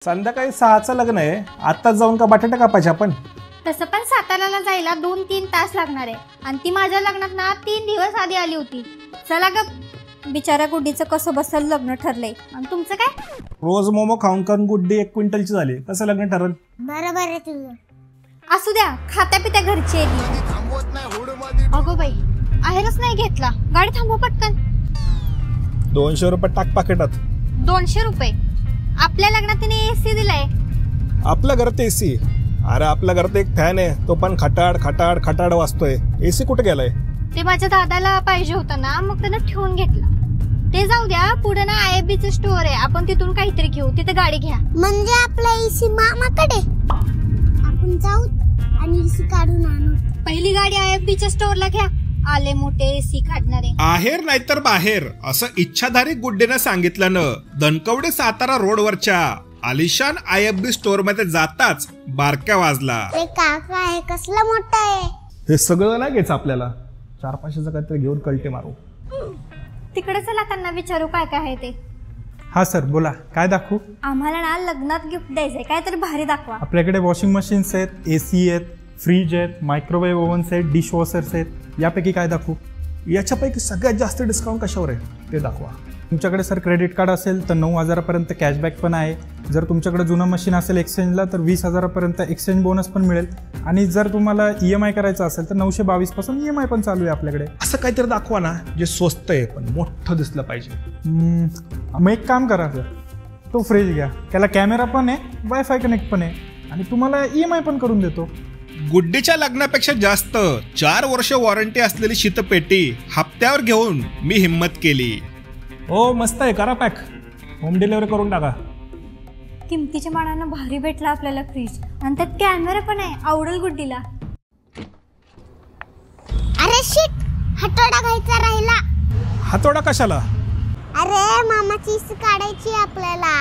संध्याकाळी 6चं लग्न आहे, आत्ताच जाऊन का बटाटा कापायचे आपण? तसं पण साताऱ्याला जायला 2-3 तास लागणार आहे आणि ती माझ्या लग्नात ना 3 दिवस आधी आली होती. चला ग, बिचारा गुड्डीचं कसं बसल लग्न ठरलंय. आणि तुमचं काय? रोज मोमो खाऊन खाऊन गुड्डी 1 क्विंटलची झाली, कसं लग्न ठरल? बरोबर आहे तुझं. असू द्या, खात्या पित्या घरची आहे. अगो बाई, आहेरच नाही घेतला. गाडी थांबव पटकन. 200 रुपये टाक पाकिटात. 200 रुपये? आपल्या लग्नात तिने एसी दिलाय. आपल्या घरात एसी? अरे आपल्या घरात एक फॅन आहे, तो पण खटाड खटाड खटाड वाजतोय. एसी कुठे गेलाय? ते माझ्या दादाला पाहिजे होता ना, मग त्यानं ठेवून घेतला. ते जाऊ द्या, पुढे ना आयएफबीचं स्टोअर आहे, आपण तिथून काहीतरी घेऊ. तिथे गाडी घ्या. म्हणजे आपला एसी मामाकडे आपण जाऊ आणि एसी काढून आणू. पहिली गाडी आयएफबीच्या स्टोअरला घ्या. आले मोठे एसी काढणारे. आहेर नाहीतर बाहेर असं इच्छाधारी गुड्डीनं सांगितल्यानं धनकवडे सातारा रोडवरच्या आलिशान आयएफबी स्टोअर मध्ये जाताच बारक्या वाजला. ते काका आहे, कसला मोठा आहे. हे सगळं नाही घ्यायचं आपल्याला. 400-500 काहीतरी घेऊन कल्टे मारू. तिकडे चला, त्यांना विचारू काय काय आहे ते. हा सर, बोला, काय दाखवू? आम्हाला ना लग्नात गिफ्ट द्यायचंय, काहीतरी भारी दाखवा. आपल्याकडे वॉशिंग मशीन्स आहेत, एसी आहेत, फ्रीज आहेत, मायक्रोवेव्ह ओव्हन्स आहेत, डिश वॉशर्स आहेत. यापैकी काय दाखवू? याच्यापैकी सगळ्यात जास्त डिस्काउंट कशावर आहे ते दाखवा. तुमच्याकडे सर क्रेडिट कार्ड असेल तर 9,000पर्यंत कॅशबॅक पण आहे. जर तुमच्याकडे जुनं मशीन असेल एक्सचेंजला तर 20,000पर्यंत एक्सचेंज बोनस पण मिळेल. आणि जर तुम्हाला EMI करायचं असेल तर 922 पासून EMI पण चालू आहे आपल्याकडे. असं काहीतरी दाखवा ना जे स्वस्त आहे पण मोठं दिसलं पाहिजे. मग एक काम करा सर, तो फ्रीज घ्या. त्याला कॅमेरा पण आहे, वायफाय कनेक्ट पण आहे आणि तुम्हाला EMI पण करून देतो. गुड्डीच्या लग्नापेक्षा जास्त 4 वर्ष वॉरंटी असलेली शीतपेटी हप्त्यावर घेऊन मी हिम्मत केली. हो मस्त आहे, करा पॅक. होम डिलिव्हरी करून टाका. किमतीच्या मानानं भारी भेटला आपल्याला फ्रीज आणि त्यात कॅमेरा पण आहे. आवडेल गुड्डीला. अरे शिट, हातोडा घ्यायचा राहिला. हातोडा कशाला? अरे मामाची काढायची आपल्याला.